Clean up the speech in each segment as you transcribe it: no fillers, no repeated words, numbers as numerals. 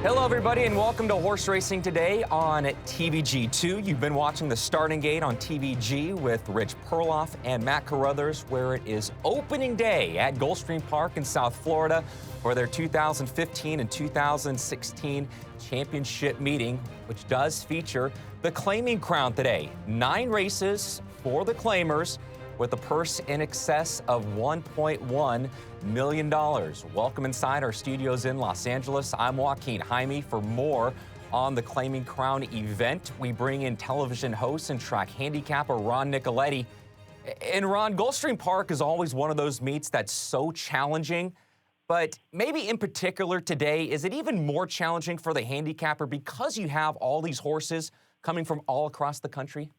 Hello, everybody, and welcome to Horse Racing Today on TVG2. You've been watching the starting gate on TVG with Rich Perloff and Matt Carruthers, where it is opening day at Gulfstream Park in South Florida for their 2015 and 2016 championship meeting, which does feature the Claiming Crown today. 9 races for the Claimers, with a purse in excess of $1.1 million. Welcome inside our studios in Los Angeles. I'm Joaquin Jaime. For more on the Claiming Crown event, we bring in television host and track handicapper Ron Nicoletti. And Ron, Gulfstream Park is always one of those meets that's so challenging, but maybe in particular today, is it even more challenging for the handicapper because you have all these horses coming from all across the country?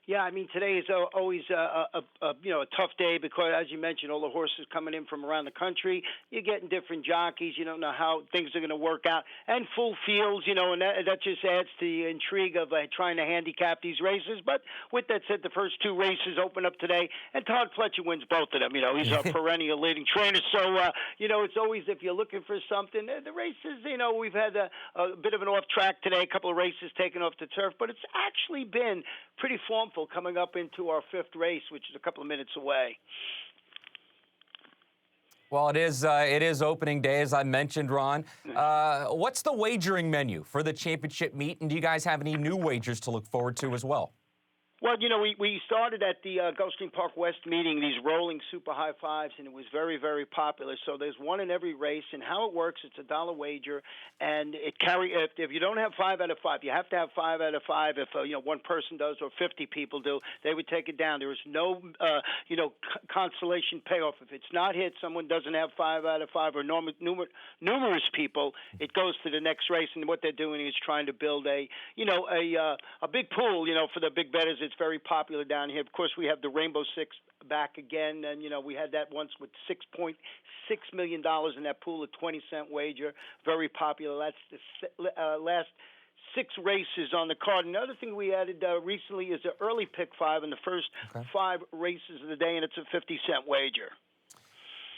Yeah, I mean, today is always a tough day because, as you mentioned, all the horses coming in from around the country. You're getting different jockeys. You don't know how things are going to work out. And full fields, and that just adds to the intrigue of trying to handicap these races. But with that said, the first 2 races open up today, and Todd Fletcher wins both of them. He's a perennial leading trainer. So, it's always, if you're looking for something, the races, we've had a bit of an off track today, a couple of races taken off the turf, but it's actually been pretty formful coming up into our 5th race, which is a couple of minutes away. Well, it is opening day, as I mentioned, Ron. What's the wagering menu for the championship meet, and do you guys have any new wagers to look forward to as well? Well, we started at the Gulfstream Park West meeting, these rolling super high fives, and it was very, very popular. So there's one in every race, and how it works, it's a $1 wager, and if you don't have 5 out of 5, you have to have 5 out of 5. If one person does or 50 people do, they would take it down. There is no consolation payoff. If it's not hit, someone doesn't have 5 out of 5, or numerous people, it goes to the next race. And what they're doing is trying to build a big pool, for the big bettors. It's very popular down here. Of course, we have the Rainbow Six back again, and we had that once with $6.6 million in that pool, a 20-cent wager. Very popular. That's the last 6 races on the card. Another thing we added recently is the early pick 5 in the first 5 races of the day, and it's a 50-cent wager.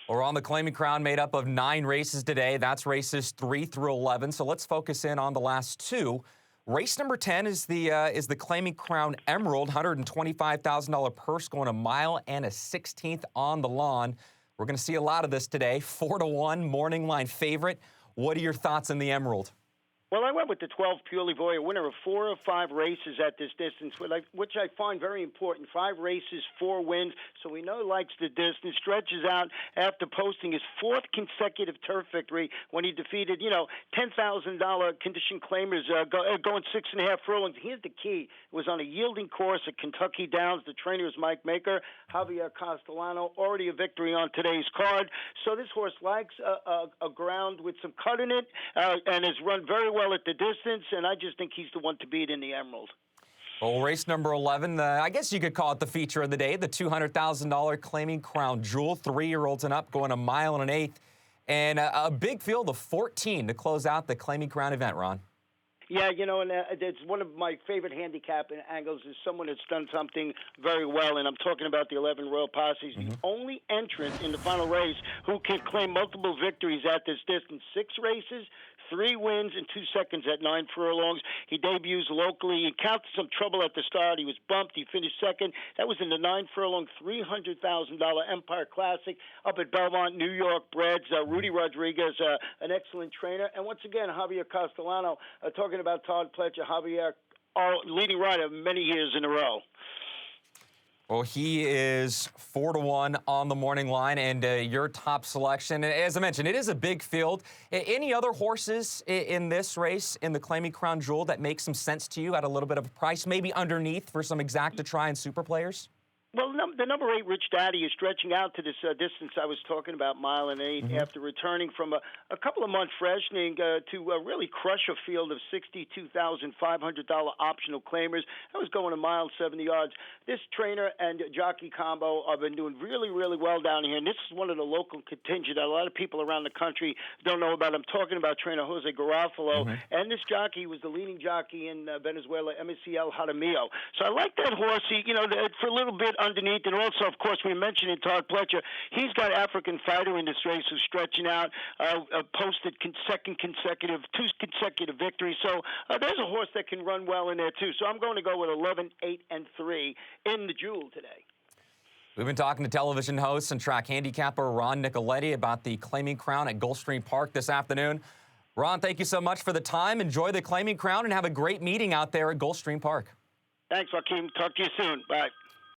We're on the Claiming Crown, made up of 9 races today. That's races 3 through 11. So let's focus in on the last 2. Race number 10 is the Claiming Crown Emerald, $125,000 purse, going a mile and a 16th on the lawn. We're going to see a lot of this today. 4-1 morning line favorite. What are your thoughts on the Emerald? Well, I went with the 12 Purely Boy, a winner of 4 of 5 races at this distance, which I find very important. 5 races, 4 wins, so we know he likes the distance. Stretches out after posting his 4th consecutive turf victory when he defeated, $10,000 condition claimers going 6.5 furlongs. Here's the key. It was on a yielding course at Kentucky Downs. The trainer is Mike Maker. Javier Castellano, already a victory on today's card. So this horse likes a ground with some cut in it and has run very well at the distance, and I just think he's the one to beat in the Emerald. Well, race number 11, I guess you could call it the feature of the day, the $200,000 Claiming Crown Jewel, 3-year-olds and up, going a mile and an 1/8, and a big field of 14 to close out the Claiming Crown event, Ron. Yeah, and it's one of my favorite handicap angles is someone that's done something very well, and I'm talking about the 11 Royal Posses, the only entrant in the final race who can claim multiple victories at this distance. 6 races, 3 wins, and 2 seconds at 9 furlongs. He debuts locally. He encountered some trouble at the start. He was bumped. He finished second. That was in the 9-furlong, $300,000 Empire Classic up at Belmont, New York. Bred's Rudy Rodriguez, an excellent trainer. And once again, Javier Castellano, talking about Todd Fletcher, Javier, our leading rider many years in a row. Well, he is 4-1 on the morning line, and your top selection. As I mentioned, it is a big field. Any other horses in this race in the Claiming Crown Jewel that make some sense to you at a little bit of a price, maybe underneath for some exacta try and super players? Well, the number 8, Rich Daddy, is stretching out to this distance I was talking about, mile and 1/8, after returning from a couple of months freshening to really crush a field of $62,500 optional claimers. That was going a mile, 70 yards. This trainer and jockey combo have been doing really, really well down here, and this is one of the local contingent that a lot of people around the country don't know about. I'm talking about trainer Jose Garofalo, and this jockey was the leading jockey in Venezuela, MCL Jaramillo. So I like that horse. For a little bit underneath. And also, of course, we mentioned it, Todd Pletcher. He's got African Fighter in this race who's stretching out, posted two consecutive victories. So there's a horse that can run well in there, too. So I'm going to go with 11, 8, and 3 in the Jewel today. We've been talking to television host and track handicapper Ron Nicoletti about the Claiming Crown at Gulfstream Park this afternoon. Ron, thank you so much for the time. Enjoy the Claiming Crown and have a great meeting out there at Gulfstream Park. Thanks, Joaquin. Talk to you soon. Bye.